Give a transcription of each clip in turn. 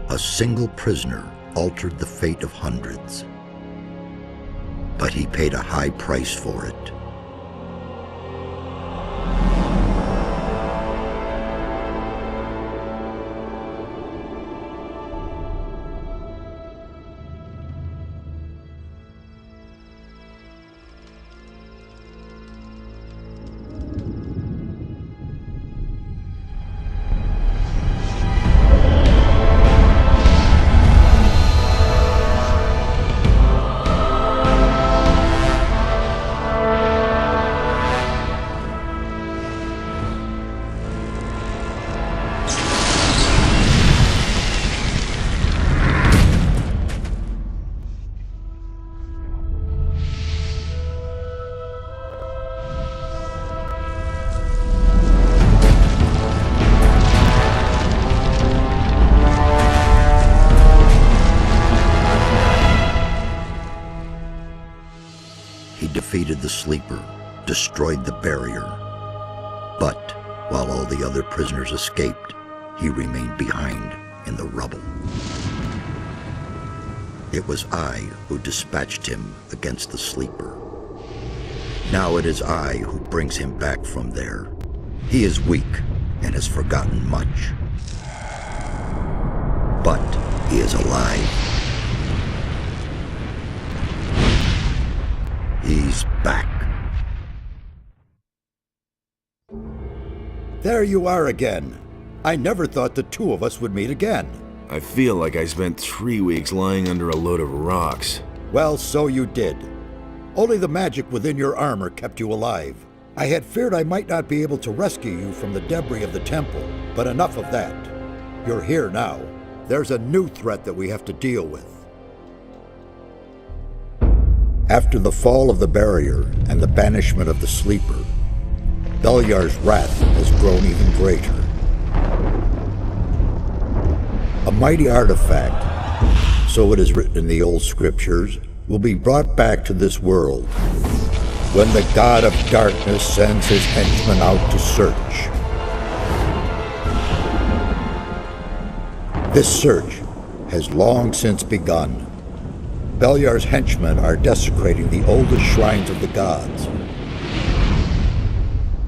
A single prisoner altered the fate of hundreds, but he paid a high price for it. Defeated the sleeper, destroyed the barrier. But while all the other prisoners escaped, he remained behind in the rubble. It was I who dispatched him against the sleeper. Now it is I who brings him back from there. He is weak and has forgotten much. But he is alive. He's back. There you are again. I never thought the two of us would meet again. I feel like I spent 3 weeks lying under a load of rocks. Well, so you did. Only the magic within your armor kept you alive. I had feared I might not be able to rescue you from the debris of the temple, but enough of that. You're here now. There's a new threat that we have to deal with. After the fall of the barrier and the banishment of the sleeper, Beliar's wrath has grown even greater. A mighty artifact, so it is written in the old scriptures, will be brought back to this world when the God of darkness sends his henchmen out to search. This search has long since begun. Beliar's henchmen are desecrating the oldest shrines of the gods.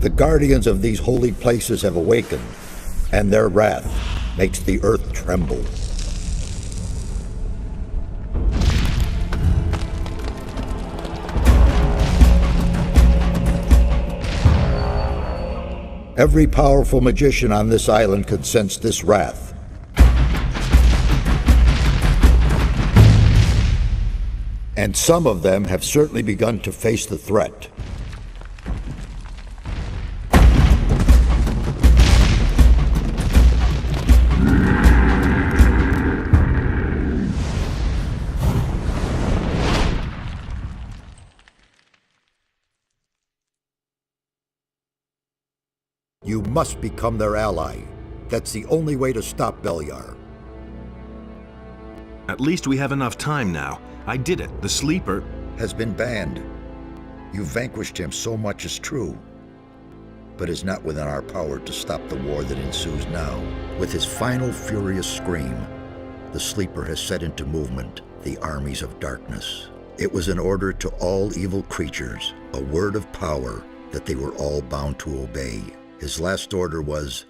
The guardians of these holy places have awakened, and their wrath makes the earth tremble. Every powerful magician on this island could sense this wrath. And some of them have certainly begun to face the threat. You must become their ally. That's the only way to stop Beliar. At least we have enough time now. I did it. The sleeper has been banned. You vanquished him, so much is true. But it is not within our power to stop the war that ensues now. With his final furious scream, the sleeper has set into movement the armies of darkness. It was an order to all evil creatures, a word of power that they were all bound to obey. His last order was,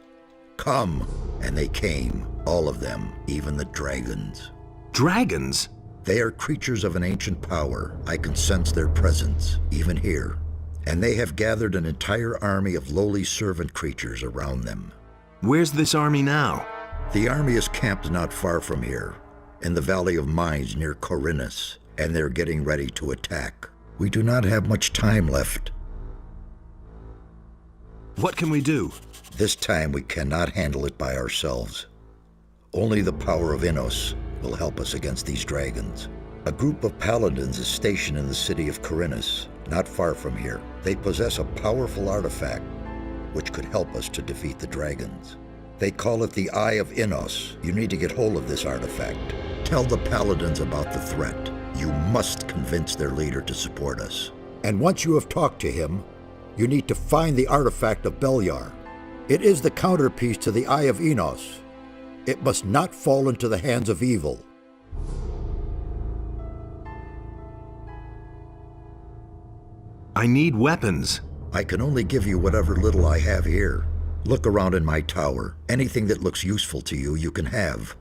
"Come!" And they came, all of them, even the dragons. Dragons? They are creatures of an ancient power. I can sense their presence, even here. And they have gathered an entire army of lowly servant creatures around them. Where's this army now? The army is camped not far from here, in the Valley of Mines near Corinus, and they're getting ready to attack. We do not have much time left. What can we do? This time we cannot handle it by ourselves. Only the power of Innos will help us against these dragons. A group of paladins is stationed in the city of Corinus, not far from here. They possess a powerful artifact which could help us to defeat the dragons. They call it the Eye of Innos. You need to get hold of this artifact. Tell the paladins about the threat. You must convince their leader to support us. And once you have talked to him, you need to find the artifact of Beliar. It is the counterpiece to the Eye of Innos. It must not fall into the hands of evil. I need weapons. I can only give you whatever little I have here. Look around in my tower. Anything that looks useful to you, you can have.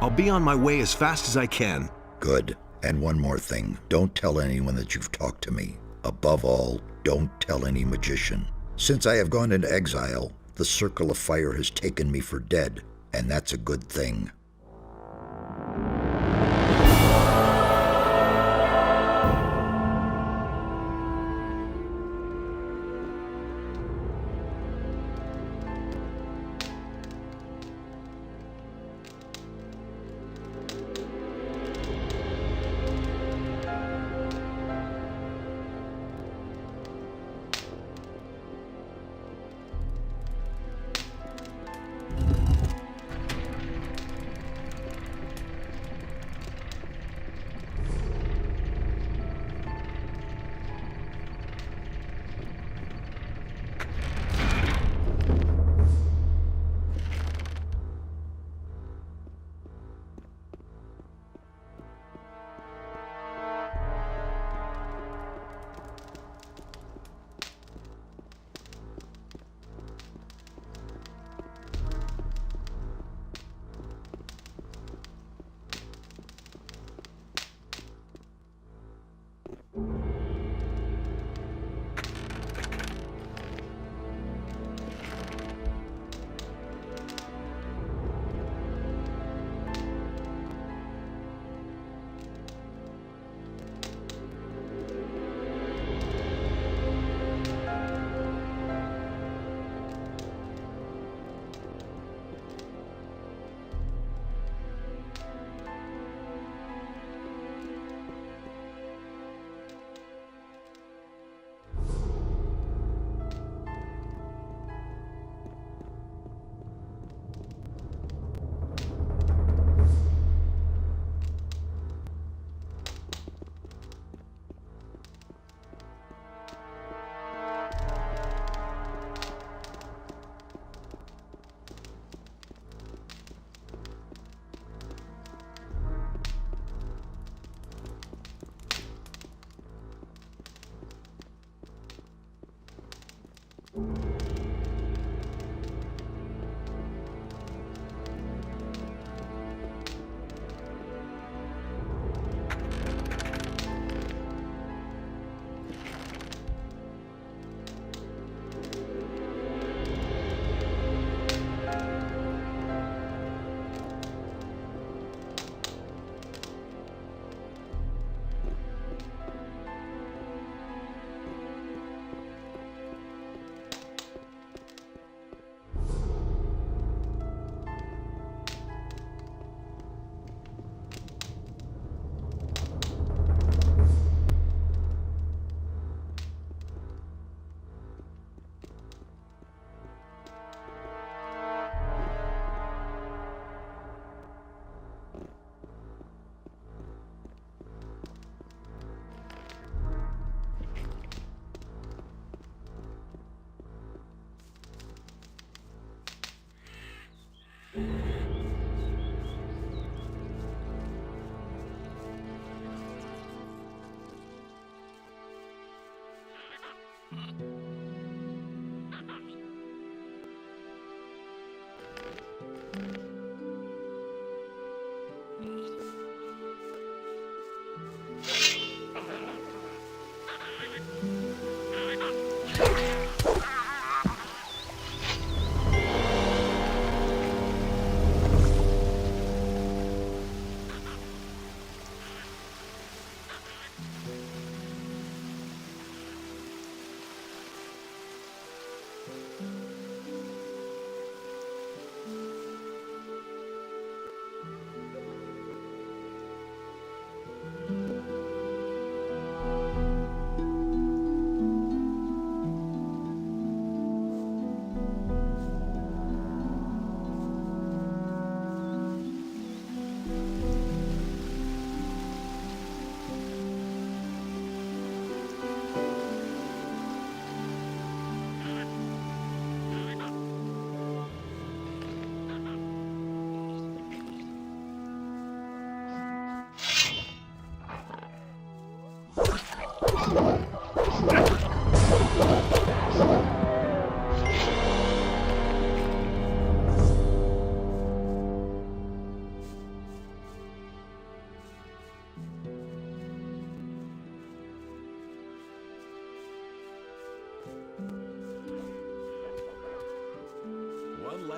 I'll be on my way as fast as I can. Good. And one more thing. Don't tell anyone that you've talked to me. Above all, don't tell any magician. Since I have gone into exile, the Circle of Fire has taken me for dead, and that's a good thing.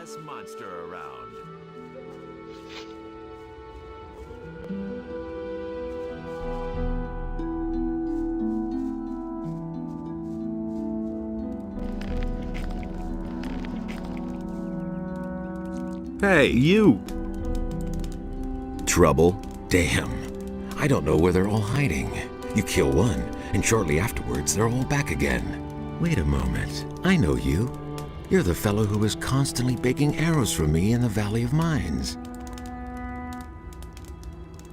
less monster around. Hey, you! Trouble? Damn. I don't know where they're all hiding. You kill one, and shortly afterwards they're all back again. Wait a moment. I know you. You're the fellow who was constantly baking arrows from me in the Valley of Mines.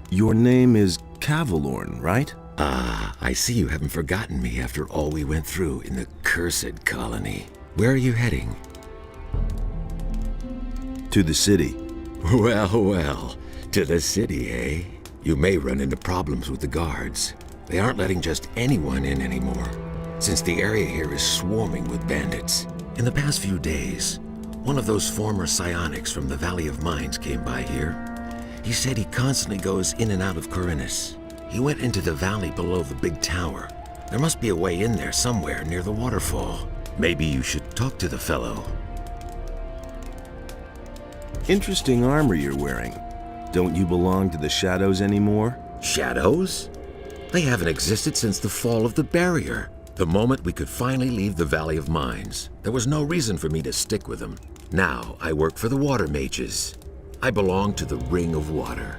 Your name is Cavalorn, right? Ah, I see you haven't forgotten me after all we went through in the cursed colony. Where are you heading? To the city. Well, well. To the city, eh? You may run into problems with the guards. They aren't letting just anyone in anymore, since the area here is swarming with bandits. In the past few days, one of those former psionics from the Valley of Mines came by here. He said he constantly goes in and out of Corinus. He went into the valley below the big tower. There must be a way in there somewhere near the waterfall. Maybe you should talk to the fellow. Interesting armor you're wearing. Don't you belong to the Shadows anymore? Shadows? They haven't existed since the fall of the barrier. The moment we could finally leave the Valley of Mines, there was no reason for me to stick with them. Now I work for the Water Mages. I belong to the Ring of Water.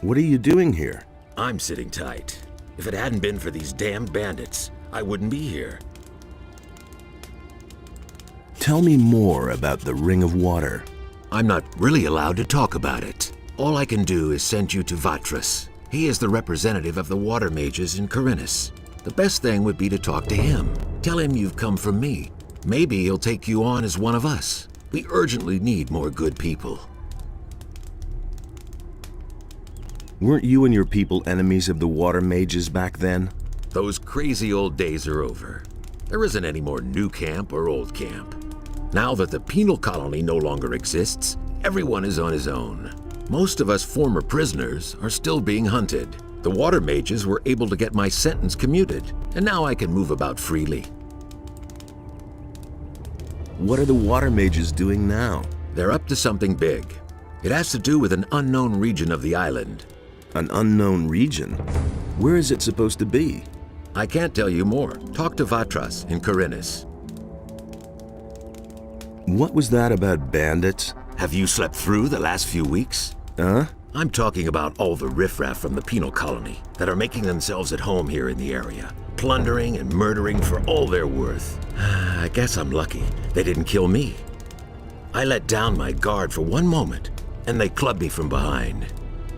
What are you doing here? I'm sitting tight. If it hadn't been for these damned bandits, I wouldn't be here. Tell me more about the Ring of Water. I'm not really allowed to talk about it. All I can do is send you to Vatras. He is the representative of the Water Mages in Corinus. The best thing would be to talk to him. Tell him you've come from me. Maybe he'll take you on as one of us. We urgently need more good people. Weren't you and your people enemies of the Water Mages back then? Those crazy old days are over. There isn't any more new camp or old camp. Now that the penal colony no longer exists, everyone is on his own. Most of us former prisoners are still being hunted. The Water Mages were able to get my sentence commuted, and now I can move about freely. What are the Water Mages doing now? They're up to something big. It has to do with an unknown region of the island. An unknown region? Where is it supposed to be? I can't tell you more. Talk to Vatras in Corinus. What was that about bandits? Have you slept through the last few weeks? Huh? I'm talking about all the riffraff from the penal colony that are making themselves at home here in the area, plundering and murdering for all they're worth. I guess I'm lucky they didn't kill me. I let down my guard for one moment, and they clubbed me from behind.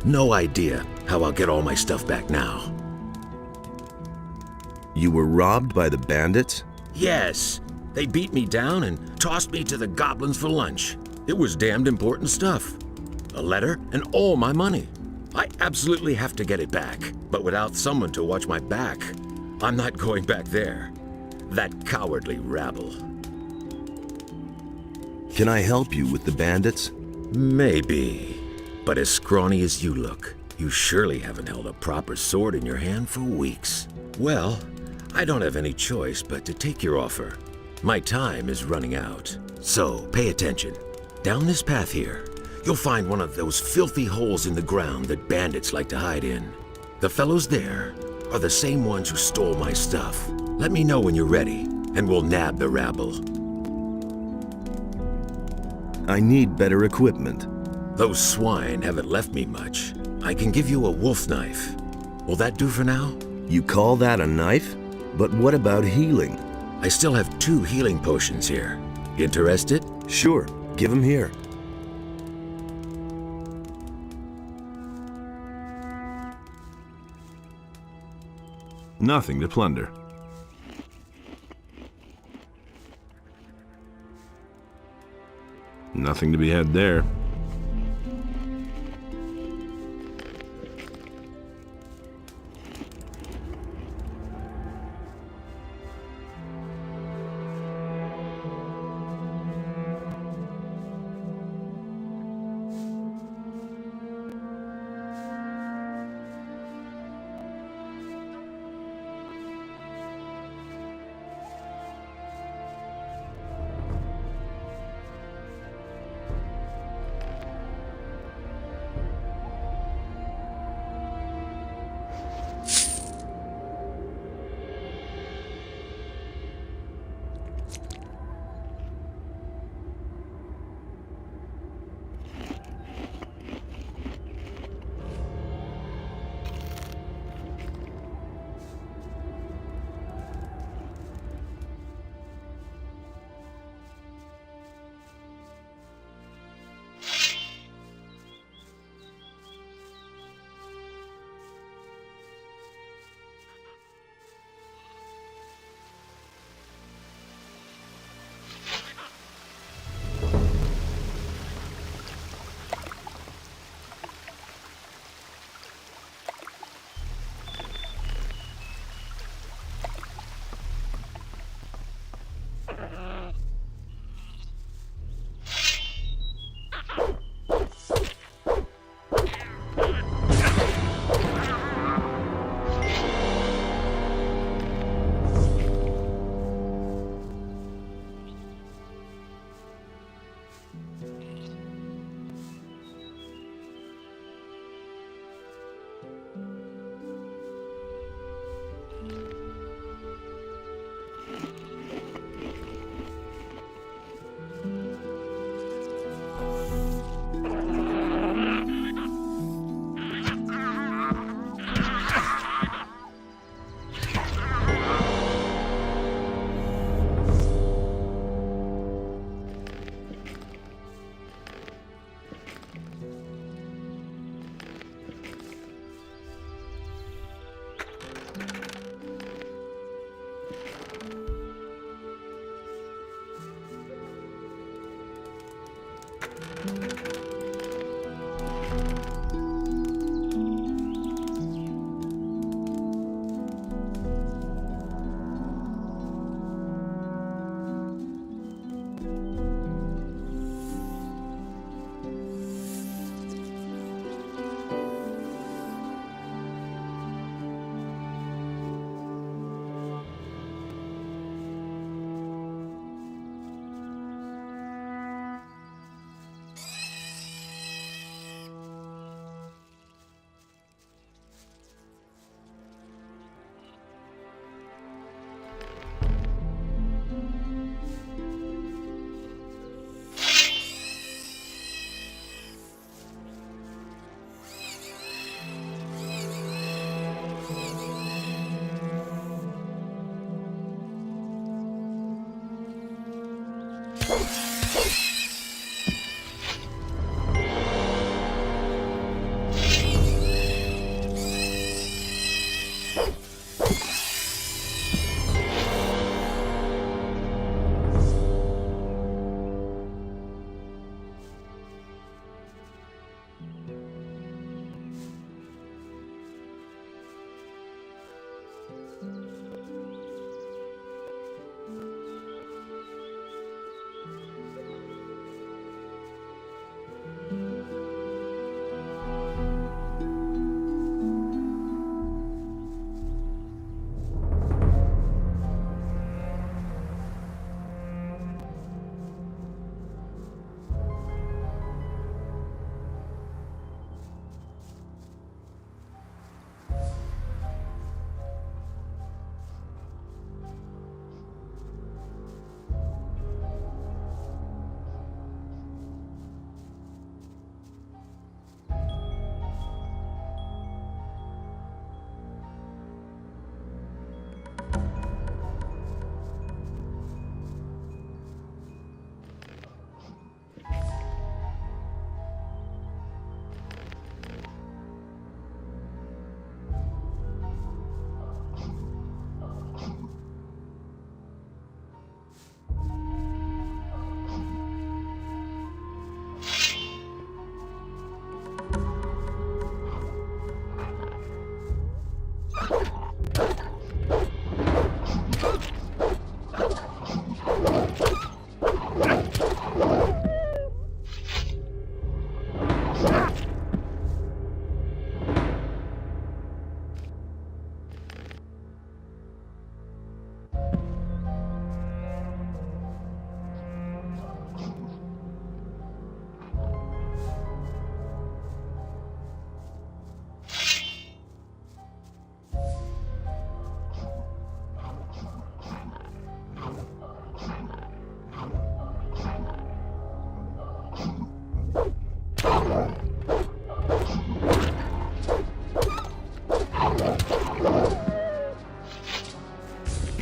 No idea how I'll get all my stuff back now. You were robbed by the bandits? Yes, they beat me down and tossed me to the goblins for lunch. It was damned important stuff. A letter and all my money. I absolutely have to get it back, but without someone to watch my back, I'm not going back there. That cowardly rabble. Can I help you with the bandits? Maybe. But as scrawny as you look, you surely haven't held a proper sword in your hand for weeks. Well, I don't have any choice but to take your offer. My time is running out. So pay attention. Down this path here, you'll find one of those filthy holes in the ground that bandits like to hide in. The fellows there are the same ones who stole my stuff. Let me know when you're ready, and we'll nab the rabble. I need better equipment. Those swine haven't left me much. I can give you a wolf knife. Will that do for now? You call that a knife? But what about healing? I still have 2 healing potions here. Interested? Sure, give them here. Nothing to plunder. Nothing to be had there.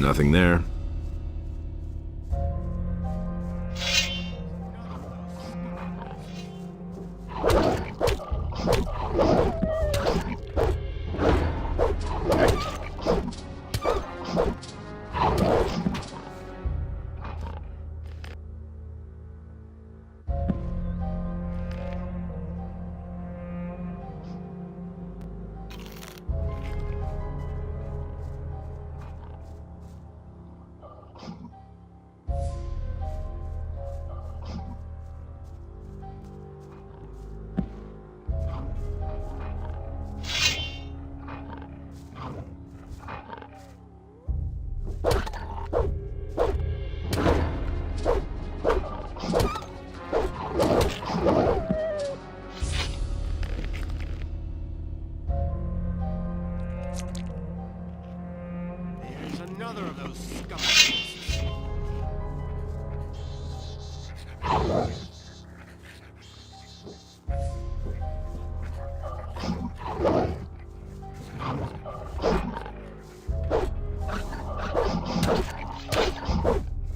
Nothing there. Another of those scumbags.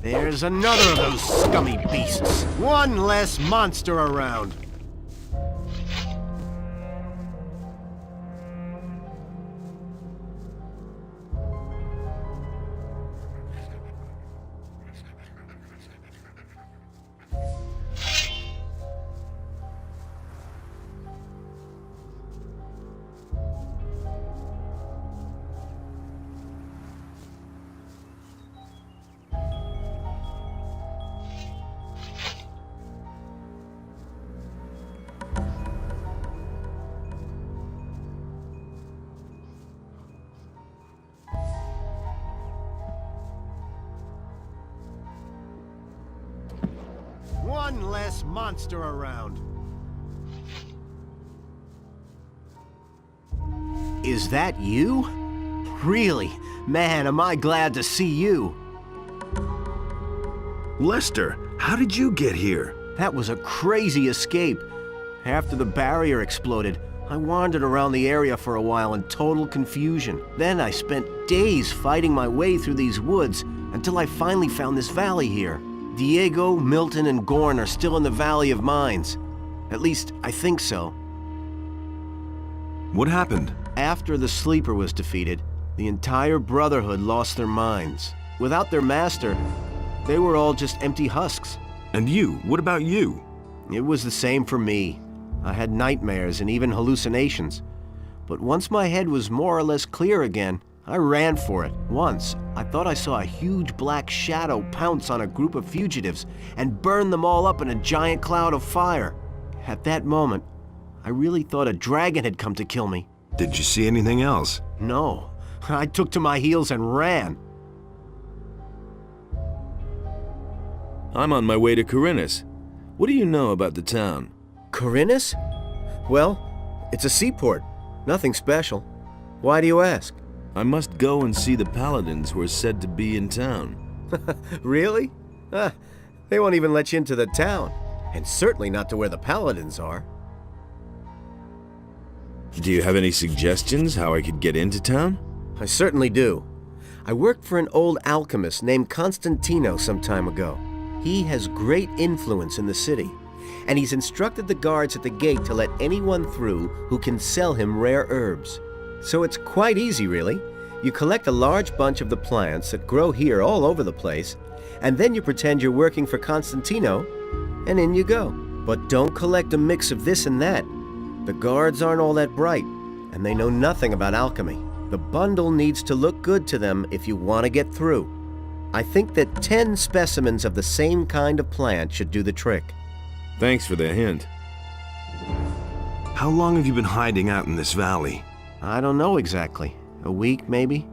There's another of those scummy beasts. One less monster around. One less monster around. Is that you? Really? Man, am I glad to see you. Lester, how did you get here? That was a crazy escape. After the barrier exploded, I wandered around the area for a while in total confusion. Then I spent days fighting my way through these woods until I finally found this valley here. Diego, Milton, and Gorn are still in the Valley of Mines. At least, I think so. What happened? After the Sleeper was defeated, The entire Brotherhood lost their minds. Without their master, they were all just empty husks. And you? What about you? It was the same for me. I had nightmares and even hallucinations. But once my head was more or less clear again, I ran for it. Once, I thought I saw a huge black shadow pounce on a group of fugitives and burn them all up in a giant cloud of fire. At that moment, I really thought a dragon had come to kill me. Did you see anything else? No, I took to my heels and ran. I'm on my way to Corinus. What do you know about the town? Corinus? Well, it's a seaport. Nothing special. Why do you ask? I must go and see the paladins who are said to be in town. Really? They won't even let you into the town. And certainly not to where the paladins are. Do you have any suggestions how I could get into town? I certainly do. I worked for an old alchemist named Constantino some time ago. He has great influence in the city, and he's instructed the guards at the gate to let anyone through who can sell him rare herbs. So it's quite easy, really. You collect a large bunch of the plants that grow here all over the place, and then you pretend you're working for Constantino, and in you go. But don't collect a mix of this and that. The guards aren't all that bright, and they know nothing about alchemy. The bundle needs to look good to them if you want to get through. I think that 10 specimens of the same kind of plant should do the trick. Thanks for the hint. How long have you been hiding out in this valley? I don't know exactly. A week, maybe?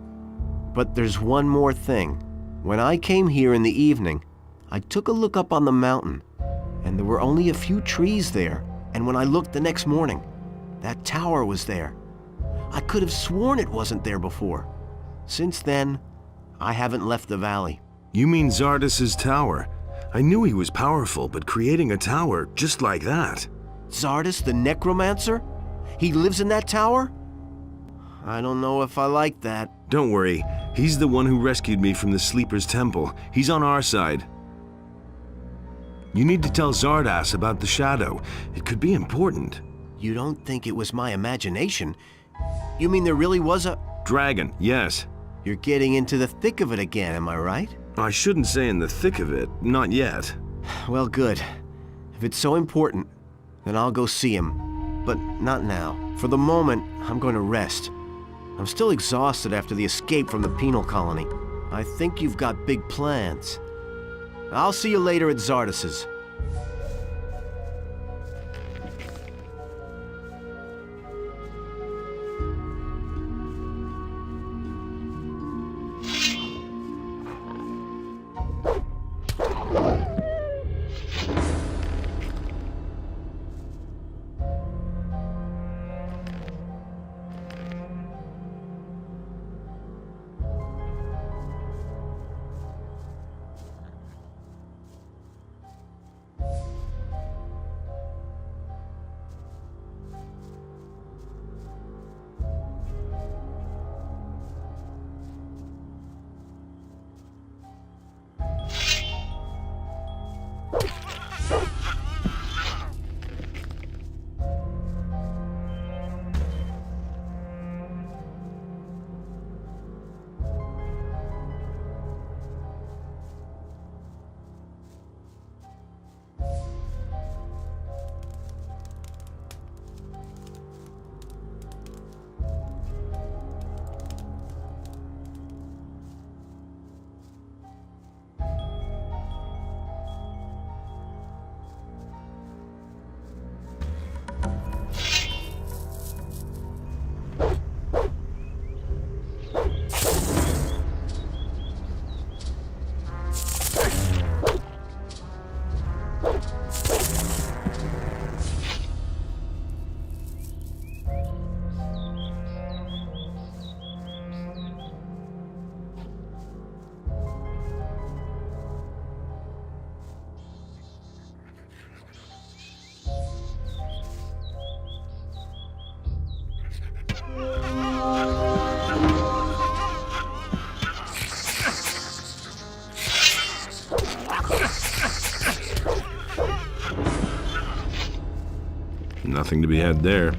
But there's one more thing. When I came here in the evening, I took a look up on the mountain, and there were only a few trees there. And when I looked the next morning, that tower was there. I could have sworn it wasn't there before. Since then, I haven't left the valley. You mean Zardas's tower? I knew he was powerful, but creating a tower just like that... Zardas the necromancer? He lives in that tower? I don't know if I like that. Don't worry, he's the one who rescued me from the Sleeper's Temple. He's on our side. You need to tell Zardas about the shadow. It could be important. You don't think it was my imagination? You mean there really was a... Dragon, yes. You're getting into the thick of it again, am I right? I shouldn't say in the thick of it, not yet. Well, good. If it's so important, then I'll go see him. But not now. For the moment, I'm going to rest. I'm still exhausted after the escape from the penal colony. I think you've got big plans. I'll see you later at Zardas's. Nothing to be had there.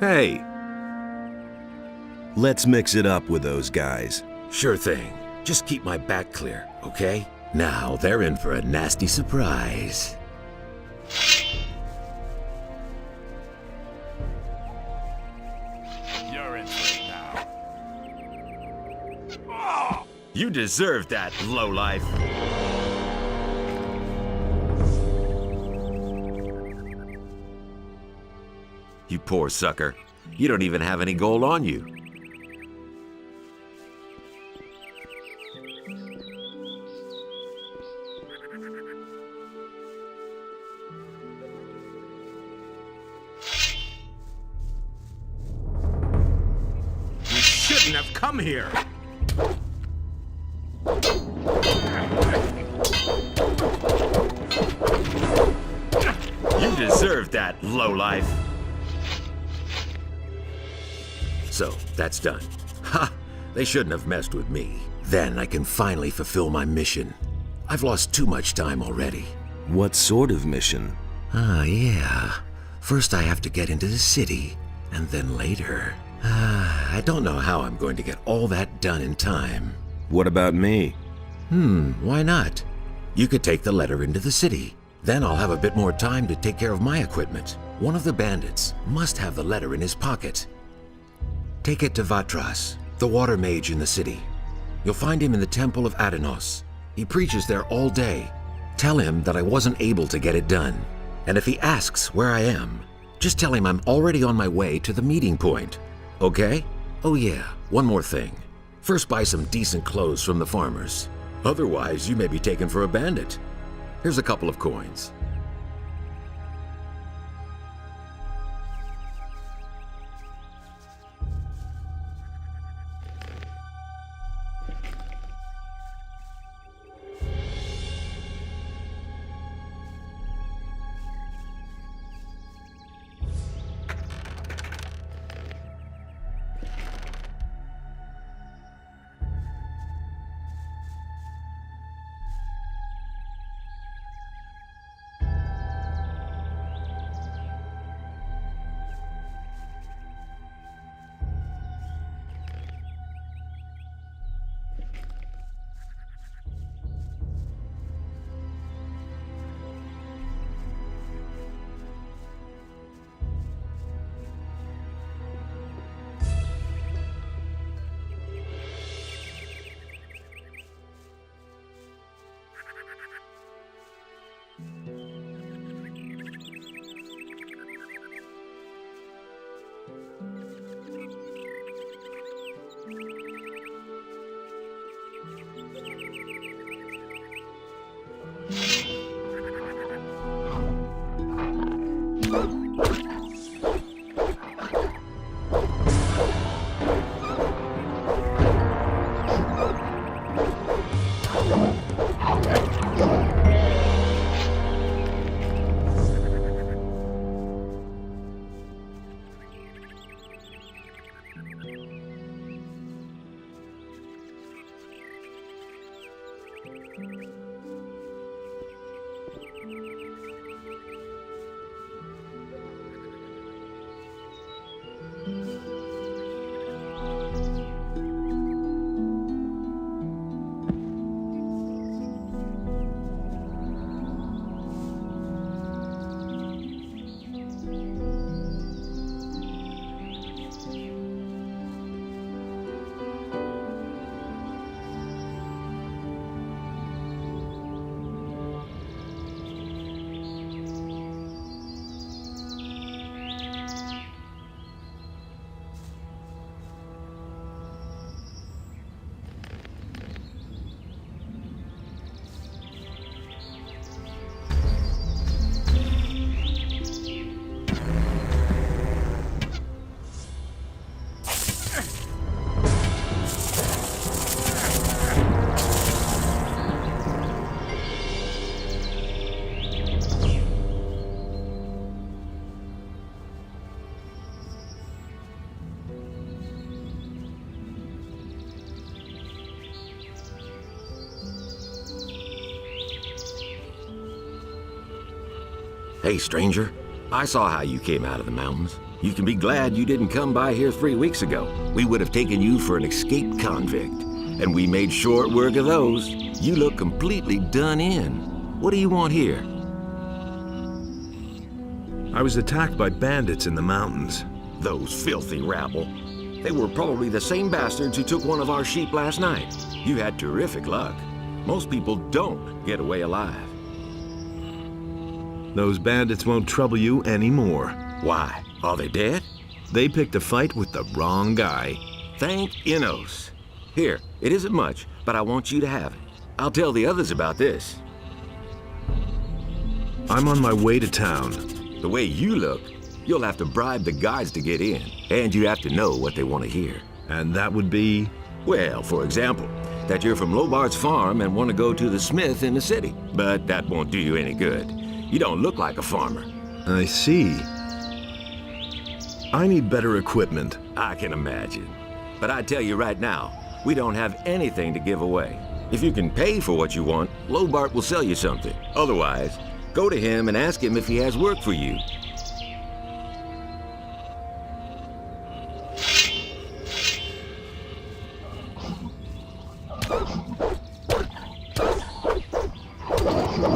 Hey! Let's mix it up with those guys. Sure thing. Just keep my back clear, okay? Now they're in for a nasty surprise. You're in for it now. You deserve that, lowlife. You poor sucker. You don't even have any gold on you. You shouldn't have come here. You deserve that, lowlife. So, that's done. Ha! They shouldn't have messed with me. Then I can finally fulfill my mission. I've lost too much time already. What sort of mission? Yeah. First I have to get into the city, and then later... I don't know how I'm going to get all that done in time. What about me? Why not? You could take the letter into the city. Then I'll have a bit more time to take care of my equipment. One of the bandits must have the letter in his pocket. Take it to Vatras, the water mage in the city. You'll find him in the Temple of Adenos. He preaches there all day. Tell him that I wasn't able to get it done. And if he asks where I am, just tell him I'm already on my way to the meeting point. Okay? Oh yeah, one more thing. First buy some decent clothes from the farmers. Otherwise, you may be taken for a bandit. Here's a couple of coins. Hey, stranger. I saw how you came out of the mountains. You can be glad you didn't come by here 3 weeks ago. We would have taken you for an escaped convict. And we made short work of those. You look completely done in. What do you want here? I was attacked by bandits in the mountains. Those filthy rabble. They were probably the same bastards who took one of our sheep last night. You had terrific luck. Most people don't get away alive. Those bandits won't trouble you anymore. Why? Are they dead? They picked a fight with the wrong guy. Thank Innos. Here, it isn't much, but I want you to have it. I'll tell the others about this. I'm on my way to town. The way you look, you'll have to bribe the guards to get in, and you have to know what they want to hear. And that would be? Well, for example, that you're from Lobart's farm and want to go to the smith in the city. But that won't do you any good. You don't look like a farmer. I see. I need better equipment. I can imagine. But I tell you right now, we don't have anything to give away. If you can pay for what you want, Lobart will sell you something. Otherwise, go to him and ask him if he has work for you.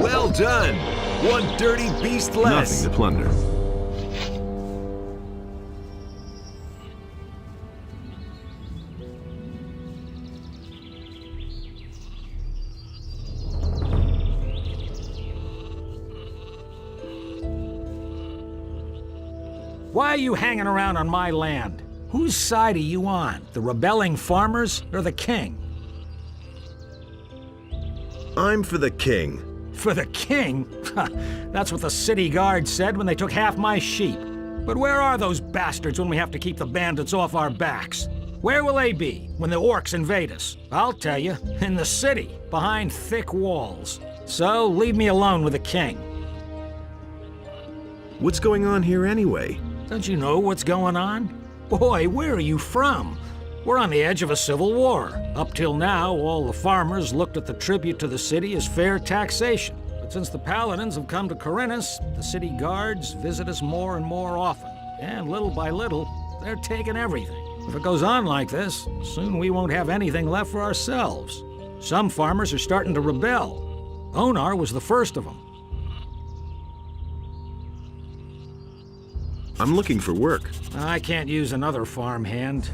Well done! One dirty beast less! Nothing to plunder. Why are you hanging around on my land? Whose side are you on? The rebelling farmers or the king? I'm for the king. For the king? That's what the city guard said when they took half my sheep. But where are those bastards when we have to keep the bandits off our backs? Where will they be when the orcs invade us? I'll tell you, in the city, behind thick walls. So leave me alone with the king. What's going on here anyway? Don't you know what's going on? Boy, where are you from? We're on the edge of a civil war. Up till now, all the farmers looked at the tribute to the city as fair taxation. But since the paladins have come to Corinthus, the city guards visit us more and more often. And little by little, they're taking everything. If it goes on like this, soon we won't have anything left for ourselves. Some farmers are starting to rebel. Onar was the first of them. I'm looking for work. I can't use another farmhand,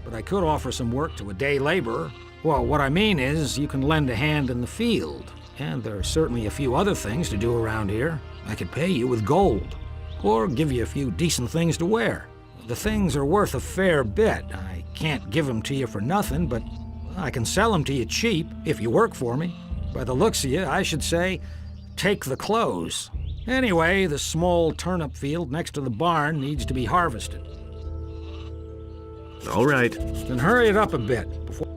but I could offer some work to a day laborer. Well, what I mean is, you can lend a hand in the field, and there are certainly a few other things to do around here. I could pay you with gold, or give you a few decent things to wear. The things are worth a fair bit. I can't give them to you for nothing, but I can sell them to you cheap if you work for me. By the looks of you, I should say, take the clothes. Anyway, the small turnip field next to the barn needs to be harvested. All right. Then hurry it up a bit before...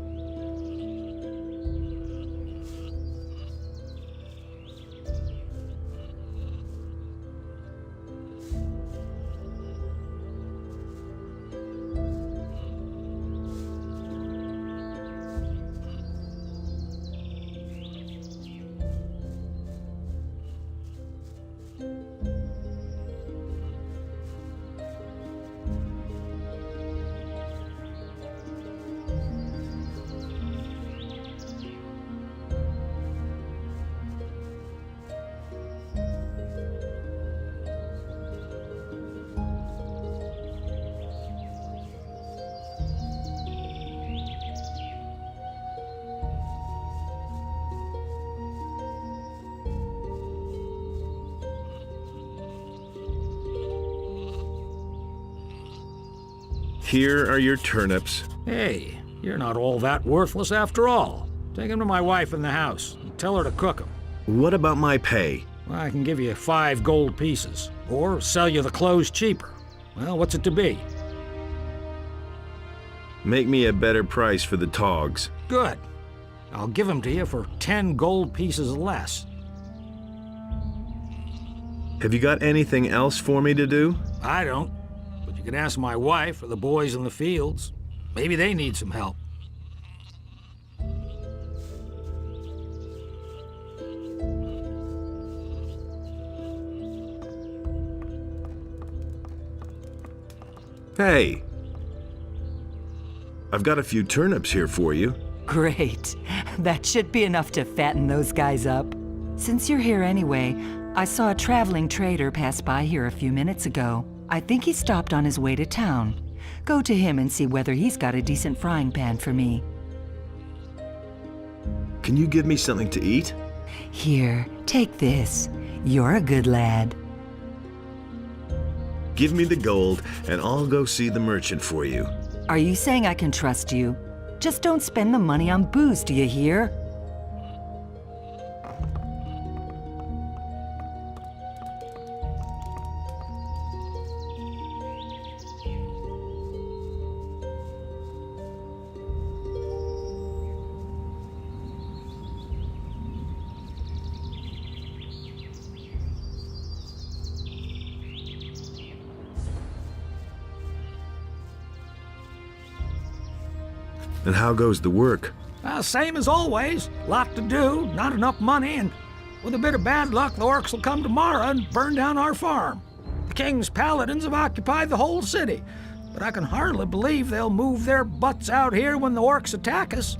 Here are your turnips. Hey, you're not all that worthless after all. Take them to my wife in the house and tell her to cook them. What about my pay? I can give you 5 gold pieces, or sell you the clothes cheaper. Well, what's it to be? Make me a better price for the togs. Good. I'll give them to you for 10 gold pieces less. Have you got anything else for me to do? I don't. But you can ask my wife or the boys in the fields. Maybe they need some help. Hey! I've got a few turnips here for you. Great. That should be enough to fatten those guys up. Since you're here anyway, I saw a traveling trader pass by here a few minutes ago. I think he stopped on his way to town. Go to him and see whether he's got a decent frying pan for me. Can you give me something to eat? Here, take this. You're a good lad. Give me the gold, and I'll go see the merchant for you. Are you saying I can trust you? Just don't spend the money on booze, do you hear? And how goes the work? Same as always. Lot to do, not enough money, and with a bit of bad luck, the orcs will come tomorrow and burn down our farm. The king's paladins have occupied the whole city, but I can hardly believe they'll move their butts out here when the orcs attack us.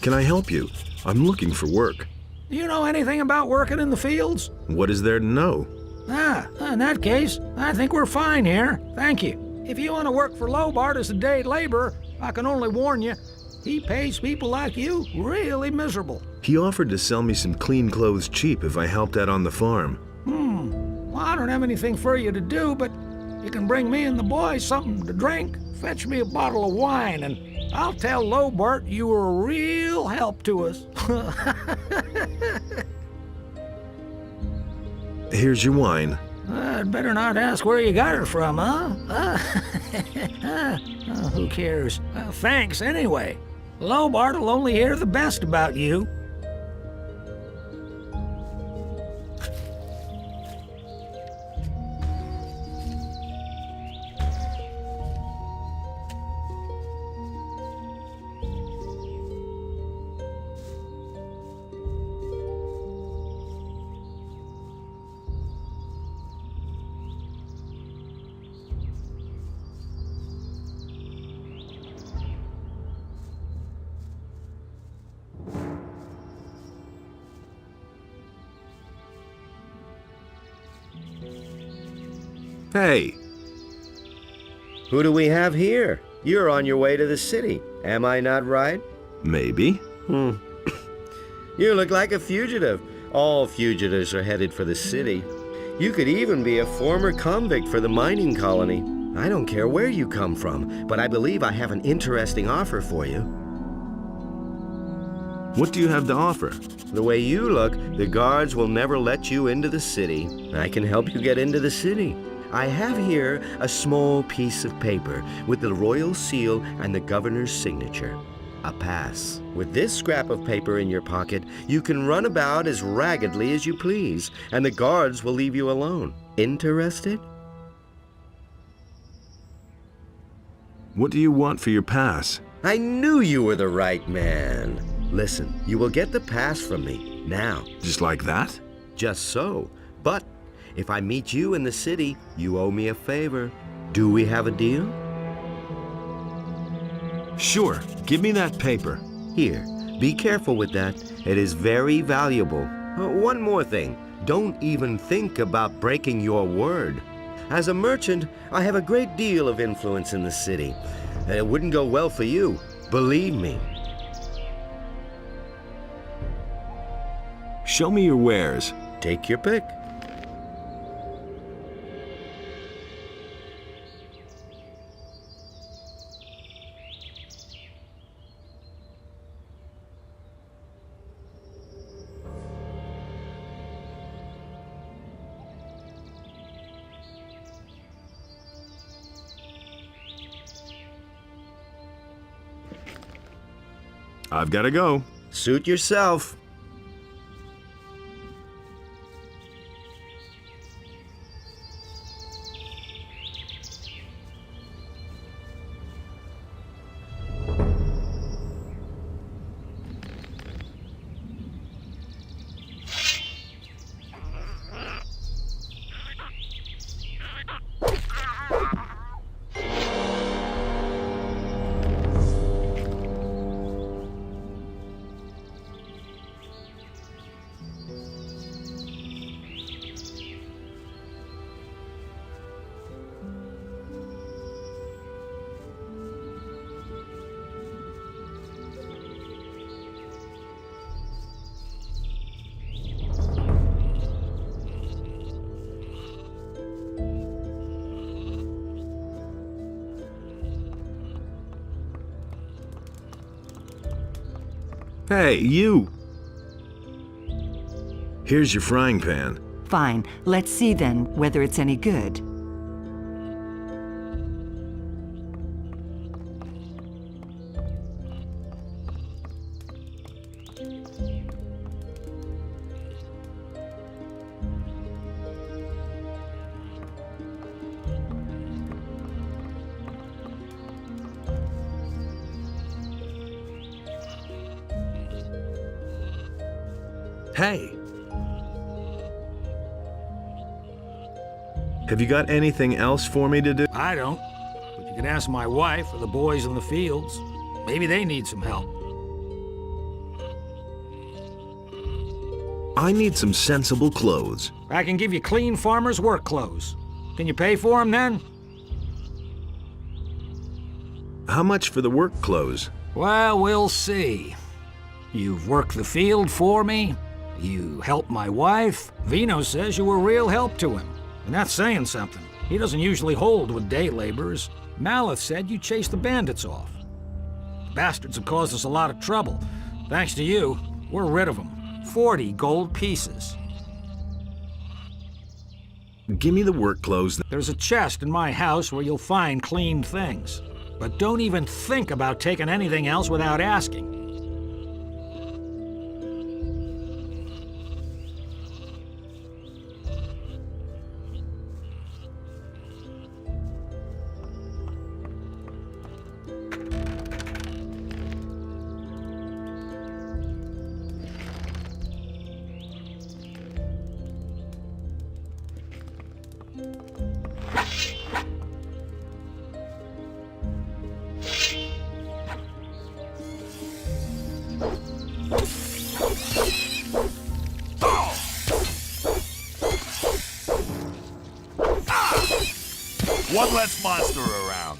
Can I help you? I'm looking for work. Do you know anything about working in the fields? What is there to know? In that case, I think we're fine here. Thank you. If you want to work for Lobart as a day laborer, I can only warn you, he pays people like you really miserable. He offered to sell me some clean clothes cheap if I helped out on the farm. Well, I don't have anything for you to do, but you can bring me and the boys something to drink. Fetch me a bottle of wine, and I'll tell Lobart you were a real help to us. Here's your wine. I'd better not ask where you got it from, huh? Who cares? Thanks anyway. Lobart will only hear the best about you. Hey! Who do we have here? You're on your way to the city. Am I not right? Maybe. You look like a fugitive. All fugitives are headed for the city. You could even be a former convict for the mining colony. I don't care where you come from, but I believe I have an interesting offer for you. What do you have to offer? The way you look, the guards will never let you into the city. I can help you get into the city. I have here a small piece of paper with the royal seal and the governor's signature. A pass. With this scrap of paper in your pocket, you can run about as raggedly as you please, and the guards will leave you alone. Interested? What do you want for your pass? I knew you were the right man. Listen, you will get the pass from me, now. Just like that? Just so. But if I meet you in the city, you owe me a favor. Do we have a deal? Sure. Give me that paper. Here, be careful with that. It is very valuable. One more thing. Don't even think about breaking your word. As a merchant, I have a great deal of influence in the city. And it wouldn't go well for you. Believe me. Show me your wares. Take your pick. I've got to go. Suit yourself. Hey, you! Here's your frying pan. Fine. Let's see then whether it's any good. Hey! Have you got anything else for me to do? I don't. But you can ask my wife or the boys in the fields. Maybe they need some help. I need some sensible clothes. I can give you clean farmer's work clothes. Can you pay for them then? How much for the work clothes? Well, we'll see. You've worked the field for me. You helped my wife. Vino says you were a real help to him. And that's saying something. He doesn't usually hold with day laborers. Maleth said you chased the bandits off. The bastards have caused us a lot of trouble. Thanks to you, we're rid of them. 40 gold pieces. Give me the work clothes. There's a chest in my house where you'll find clean things. But don't even think about taking anything else without asking. One less monster around.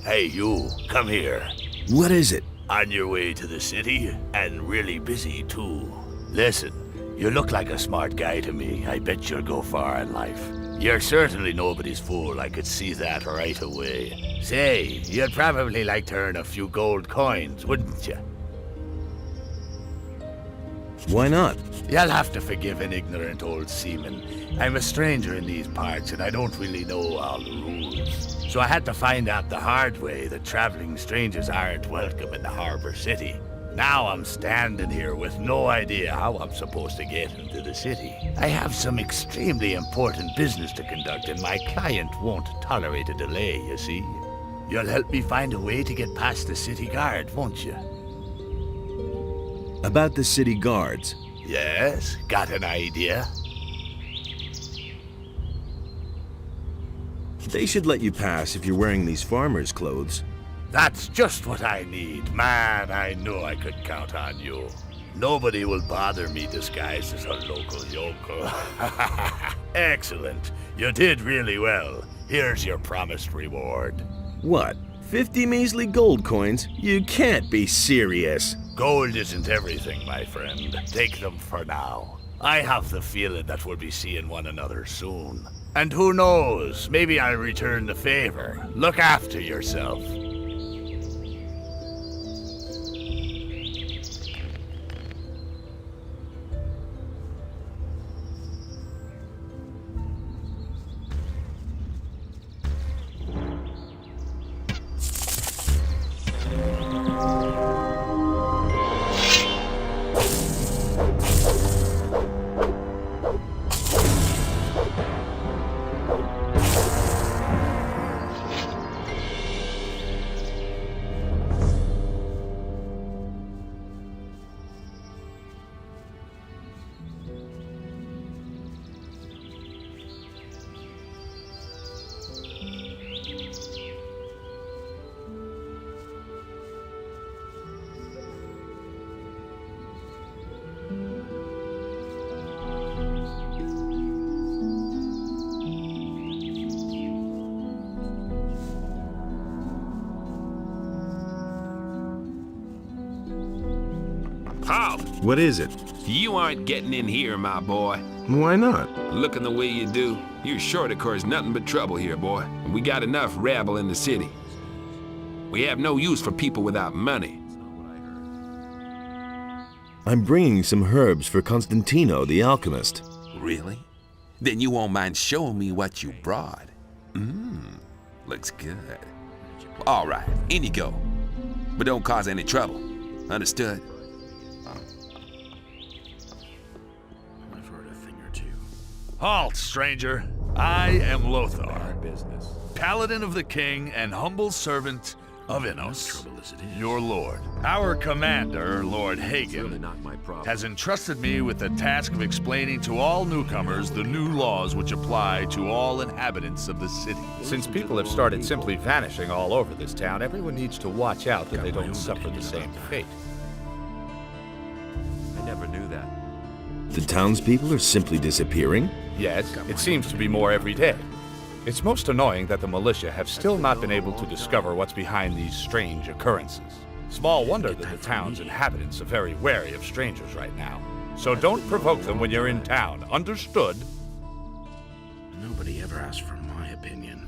Hey, you, come here. What is it? On your way to the city, and really busy, too. Listen, you look like a smart guy to me. I bet you'll go far in life. You're certainly nobody's fool, I could see that right away. Say, you'd probably like to earn a few gold coins, wouldn't you? Why not? You'll have to forgive an ignorant old seaman. I'm a stranger in these parts and I don't really know all the rules. So I had to find out the hard way that traveling strangers aren't welcome in the harbor city. Now I'm standing here with no idea how I'm supposed to get into the city. I have some extremely important business to conduct and my client won't tolerate a delay, you see. You'll help me find a way to get past the city guard, won't you? About the city guards. Yes, got an idea? They should let you pass if you're wearing these farmer's clothes. That's just what I need. Man, I knew I could count on you. Nobody will bother me disguised as a local yokel. Excellent. You did really well. Here's your promised reward. What? 50 measly gold coins? You can't be serious. Gold isn't everything, my friend. Take them for now. I have the feeling that we'll be seeing one another soon. And who knows, maybe I'll return the favor. Look after yourself. Halt! What is it? You aren't getting in here, my boy. Why not? Looking the way you do, you're sure to cause nothing but trouble here, boy. And we got enough rabble in the city. We have no use for people without money. I'm bringing some herbs for Constantino, the alchemist. Really? Then you won't mind showing me what you brought. Looks good. All right, in you go. But don't cause any trouble. Understood? Halt, stranger. I am Lothar, paladin of the king and humble servant of Innos, your lord. Our commander, Lord Hagen, has entrusted me with the task of explaining to all newcomers the new laws which apply to all inhabitants of the city. Since people have started simply vanishing all over this town, everyone needs to watch out that they don't suffer the same fate. I never knew that. The townspeople are simply disappearing? Yes, it seems to be more every day. It's most annoying that the militia have still not been able to discover what's behind these strange occurrences. Small wonder that the town's inhabitants are very wary of strangers right now. So don't provoke them when you're in town, understood? Nobody ever asked for my opinion.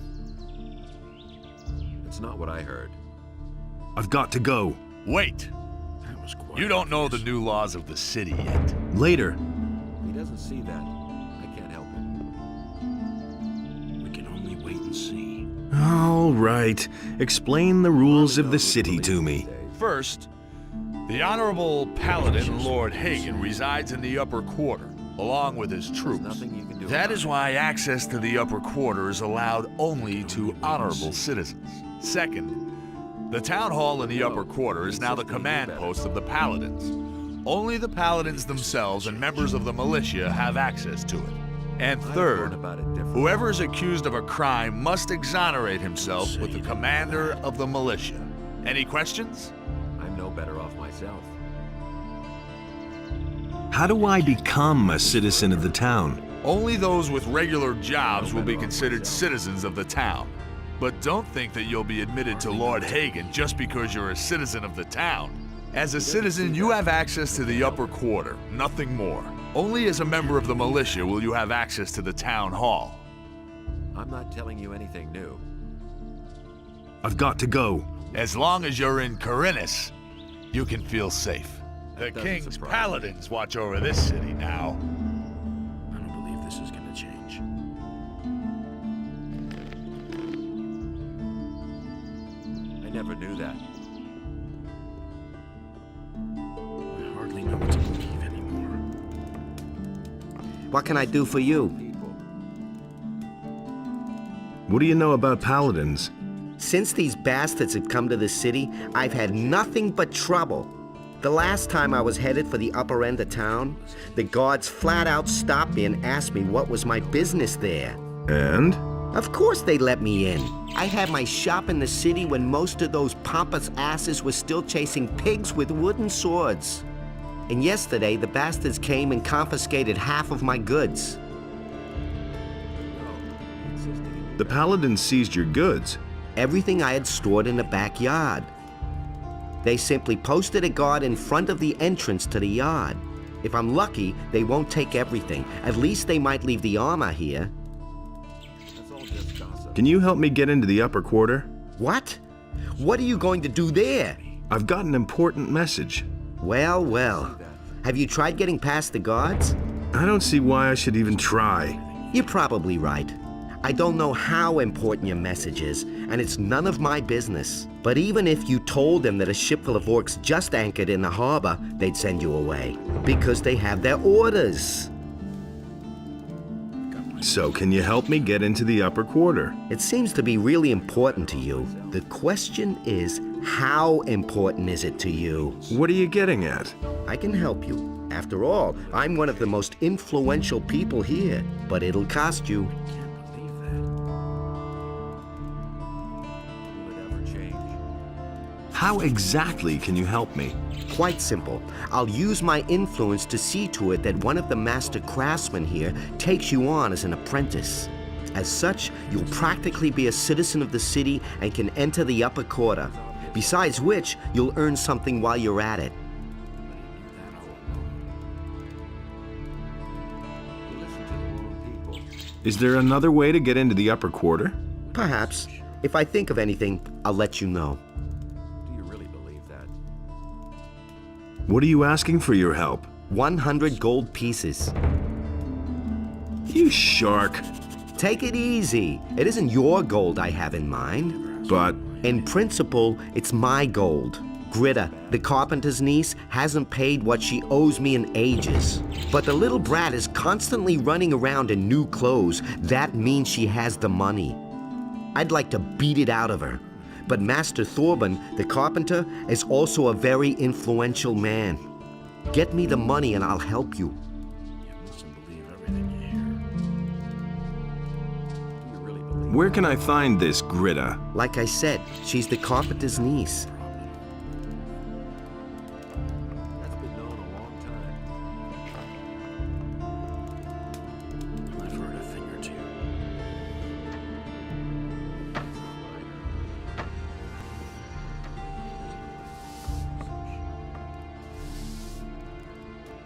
It's not what I heard. I've got to go. Wait! That was quite You don't know the new laws of the city yet. Later. He doesn't see that. I can't help it. We can only wait and see. All right. Explain the rules of the city to me. First, the Honorable Paladin Lord Hagen resides in the upper quarter, along with his troops. That is why access to the upper quarter is allowed only to honorable citizens. Second, the town hall in the upper quarter is now the command post of the paladins. Only the paladins themselves and members of the militia have access to it. And third, whoever is accused of a crime must exonerate himself with the commander of the militia. Any questions? I'm no better off myself. How do I become a citizen of the town? Only those with regular jobs will be considered citizens of the town. But don't think that you'll be admitted to Lord Hagen just because you're a citizen of the town. As a citizen, you have access to the upper quarter, nothing more. Only as a member of the militia will you have access to the town hall. I'm not telling you anything new. I've got to go. As long as you're in Corinus, you can feel safe. The doesn't king's surprise paladins watch over this city now. I don't believe this is gonna change. I never knew that. I hardly know what to believe anymore. What can I do for you? What do you know about paladins? Since these bastards have come to the city, I've had nothing but trouble. The last time I was headed for the upper end of town, the guards flat out stopped me and asked me what was my business there. And? Of course they let me in. I had my shop in the city when most of those pompous asses were still chasing pigs with wooden swords. And yesterday, the bastards came and confiscated half of my goods. The paladins seized your goods. Everything I had stored in the backyard. They simply posted a guard in front of the entrance to the yard. If I'm lucky, they won't take everything. At least they might leave the armor here. Can you help me get into the upper quarter? What? What are you going to do there? I've got an important message. Well, well. Have you tried getting past the guards? I don't see why I should even try. You're probably right. I don't know how important your message is, and it's none of my business. But even if you told them that a ship full of orcs just anchored in the harbor, they'd send you away, because they have their orders. So can you help me get into the upper quarter? It seems to be really important to you. The question is, how important is it to you? What are you getting at? I can help you. After all, I'm one of the most influential people here, but it'll cost you. How exactly can you help me? Quite simple. I'll use my influence to see to it that one of the master craftsmen here takes you on as an apprentice. As such, you'll practically be a citizen of the city and can enter the upper quarter. Besides which, you'll earn something while you're at it. Is there another way to get into the upper quarter? Perhaps. If I think of anything, I'll let you know. What are you asking for your help? 100 gold pieces. You shark. Take it easy. It isn't your gold I have in mind. But... in principle, it's my gold. Gritta, the carpenter's niece, hasn't paid what she owes me in ages. But the little brat is constantly running around in new clothes. That means she has the money. I'd like to beat it out of her. But Master Thorben, the carpenter, is also a very influential man. Get me the money and I'll help you. Where can I find this Gritta? Like I said, she's the carpenter's niece. That's been known a long time. I've heard a thing or two.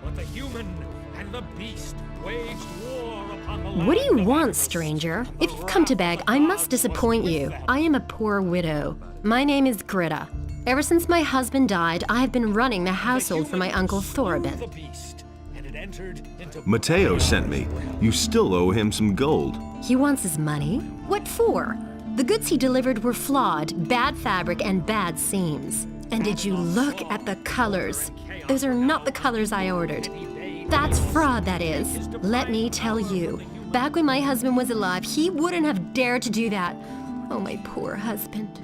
But the human and the beast waged war upon the land. What do you want, stranger? If you've come to beg, I must disappoint you. I am a poor widow. My name is Gritta. Ever since my husband died, I have been running the household for my uncle Thorben. Matteo sent me. You still owe him some gold. He wants his money? What for? The goods he delivered were flawed, bad fabric, and bad seams. And did you look at the colors? Those are not the colors I ordered. That's fraud, that is. Let me tell you, back when my husband was alive, he wouldn't have dared to do that. Oh, my poor husband.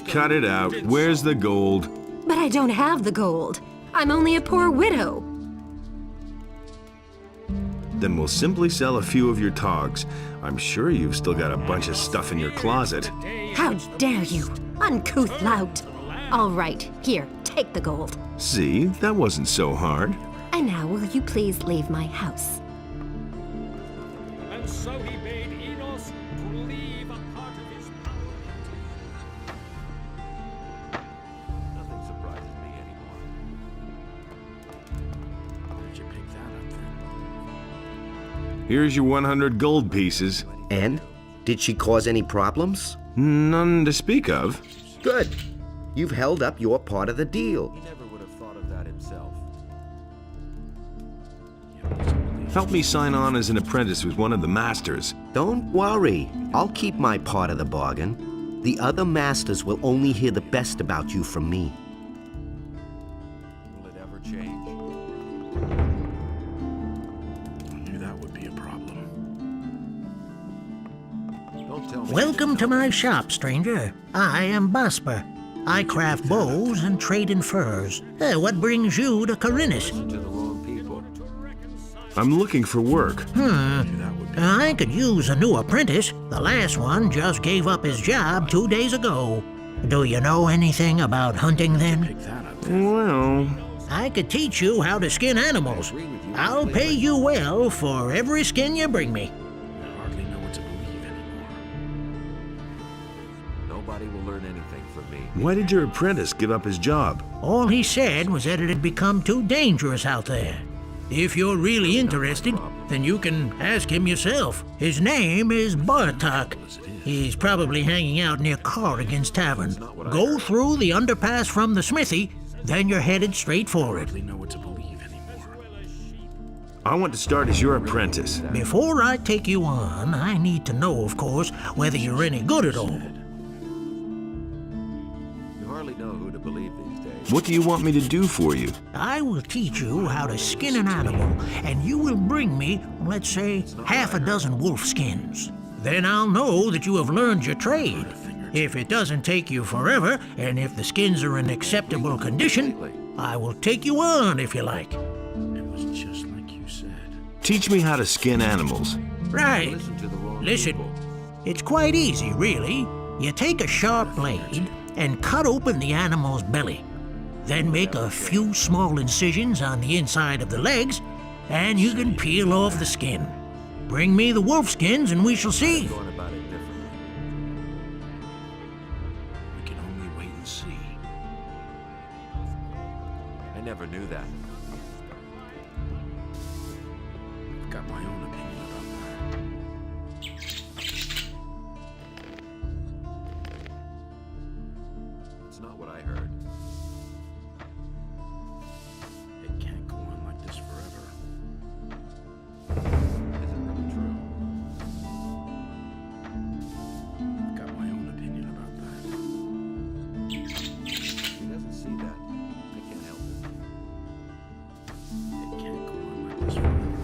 Cut it out. Where's the gold? But I don't have the gold. I'm only a poor widow. Then we'll simply sell a few of your togs. I'm sure you've still got a bunch of stuff in your closet. How dare you, uncouth lout. All right, here, take the gold. See, that wasn't so hard. And now will you please leave my house? And so he bade Enos to leave a part of his power. Here's your 100 gold pieces. And? Did she cause any problems? None to speak of. Good. You've held up your part of the deal. He never would have thought of that himself. Help me sign on as an apprentice with one of the masters. Don't worry. I'll keep my part of the bargain. The other masters will only hear the best about you from me. Will it ever change? I knew that would be a problem. Don't tell me. Welcome to my shop, stranger. I am Basper. I craft bows and trade in furs. What brings you to Corinus? To the wrong people. I'm looking for work. I could use a new apprentice. The last one just gave up his job 2 days ago. Do you know anything about hunting then? Well, I could teach you how to skin animals. I'll pay you well for every skin you bring me. I hardly know what to believe anymore. Nobody will learn anything from me. Why did your apprentice give up his job? All he said was that it had become too dangerous out there. If you're really interested, then you can ask him yourself. His name is Bartok. He's probably hanging out near Corrigan's Tavern. Go through the underpass from the smithy, then you're headed straight for it. I want to start as your apprentice. Before I take you on, I need to know, of course, whether you're any good at all. You hardly know who to believe these days. What do you want me to do for you? I will teach you how to skin an animal, and you will bring me, let's say, half a dozen wolf skins. Then I'll know that you have learned your trade. If it doesn't take you forever, and if the skins are in acceptable condition, I will take you on if you like. It was just like you said. Teach me how to skin animals. Right. Listen to the wrong Listen, people. it's quite easy, really. You take a sharp blade and cut open the animal's belly. Then make a few small incisions on the inside of the legs, and you can peel off the skin. Bring me the wolf skins and we shall see. Going about it differently. We can only wait and see. I never knew that. I've got my own opinion about that. It's not what I heard. It can't go on like this forever. Is it really true? I've got my own opinion about that. He doesn't see that. I can't help it. It can't go on like this forever.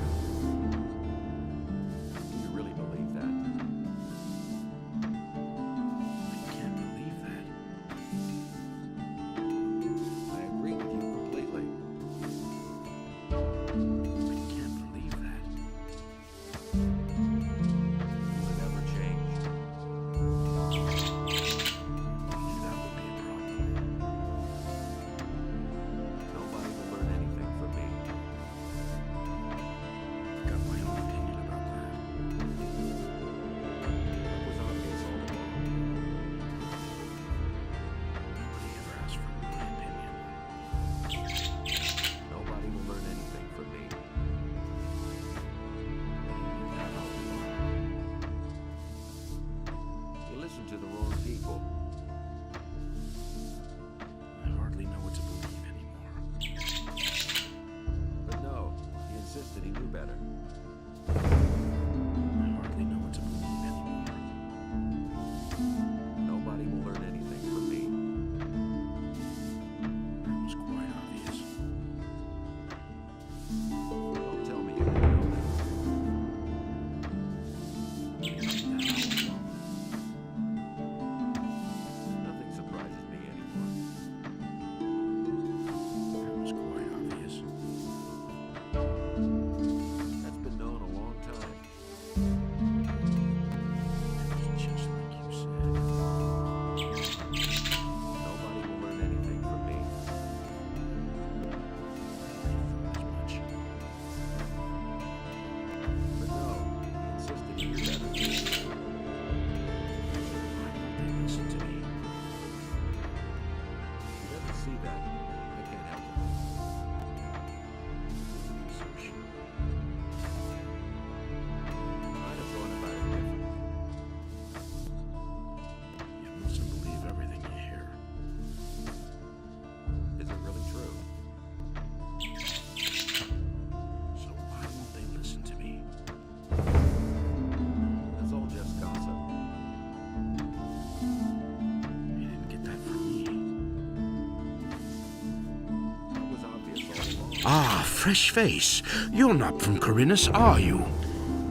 Ah, fresh face. You're not from Corinus, are you?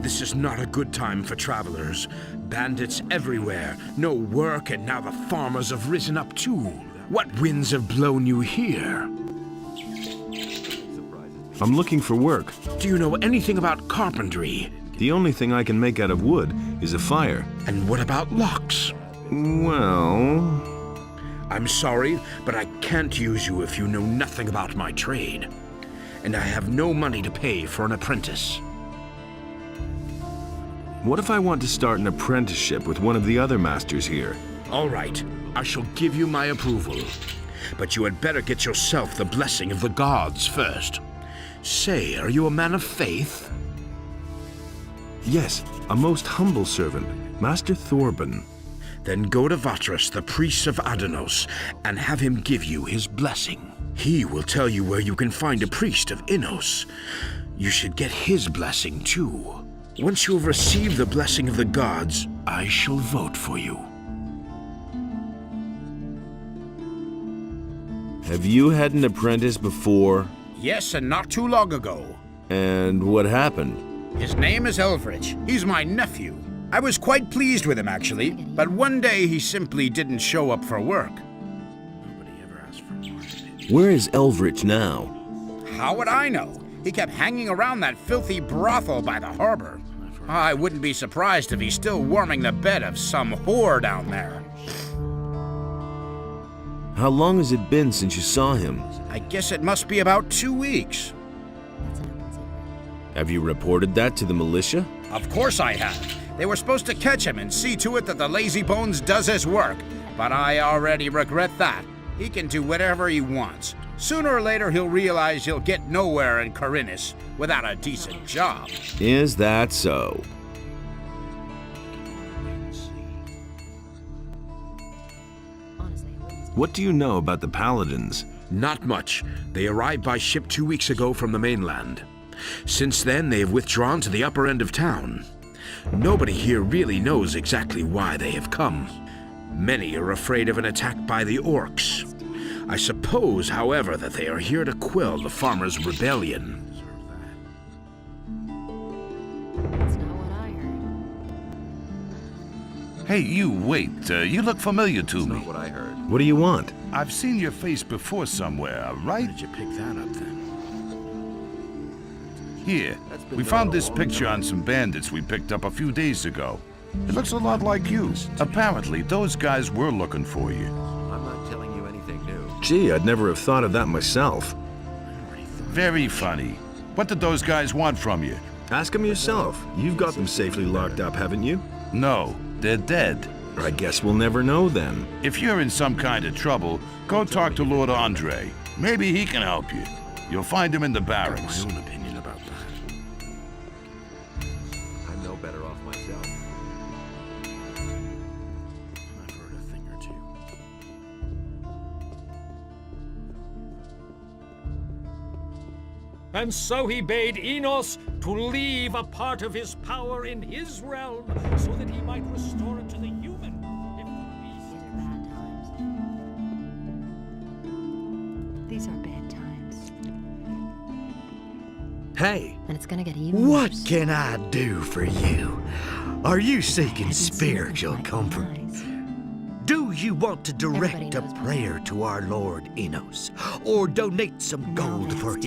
This is not a good time for travelers. Bandits everywhere, no work, and now the farmers have risen up too. What winds have blown you here? I'm looking for work. Do you know anything about carpentry? The only thing I can make out of wood is a fire. And what about locks? Well... I'm sorry, but I can't use you if you know nothing about my trade. And I have no money to pay for an apprentice. What if I want to start an apprenticeship with one of the other masters here? All right, I shall give you my approval. But you had better get yourself the blessing of the gods first. Say, are you a man of faith? Yes, a most humble servant, Master Thorben. Then go to Vatras, the priest of Adanos, and have him give you his blessing. He will tell you where you can find a priest of Innos. You should get his blessing too. Once you have received the blessing of the gods, I shall vote for you. Have you had an apprentice before? Yes, and not too long ago. And what happened? His name is Elfrich. He's my nephew. I was quite pleased with him, actually, but one day he simply didn't show up for work. Where is Elvrich now? How would I know? He kept hanging around that filthy brothel by the harbor. I wouldn't be surprised if he's still warming the bed of some whore down there. How long has it been since you saw him? I guess it must be about 2 weeks. Have you reported that to the militia? Of course I have. They were supposed to catch him and see to it that the lazy bones does his work, but I already regret that. He can do whatever he wants. Sooner or later he'll realize he'll get nowhere in Corinus without a decent job. Is that so? What do you know about the Paladins? Not much. They arrived by ship 2 weeks ago from the mainland. Since then, they have withdrawn to the upper end of town. Nobody here really knows exactly why they have come. Many are afraid of an attack by the orcs. I suppose, however, that they are here to quell the farmers' rebellion. Hey, you, wait. You look familiar to me. Not what I heard. What do you want? I've seen your face before somewhere, right? How did you pick that up, then? Here, we found this picture on some bandits we picked up a few days ago. It looks a lot like you. Apparently, those guys were looking for you. I'm not telling you anything new. Gee, I'd never have thought of that myself. Very funny. What did those guys want from you? Ask them yourself. You've got them safely locked up, haven't you? No, they're dead. I guess we'll never know then. If you're in some kind of trouble, go talk to Lord Andre. Maybe he can help you. You'll find him in the barracks. I got my own opinion about that. I'm no better off myself. I've heard a thing or two. And so he bade Enos to leave a part of his power in his realm so that he might restore it to the human. These are bad times. Hey, And it's gonna get even what worse. can I do for you? Are you seeking spiritual comfort? Do you want to direct a prayer to our Lord Enos, or donate some gold for him?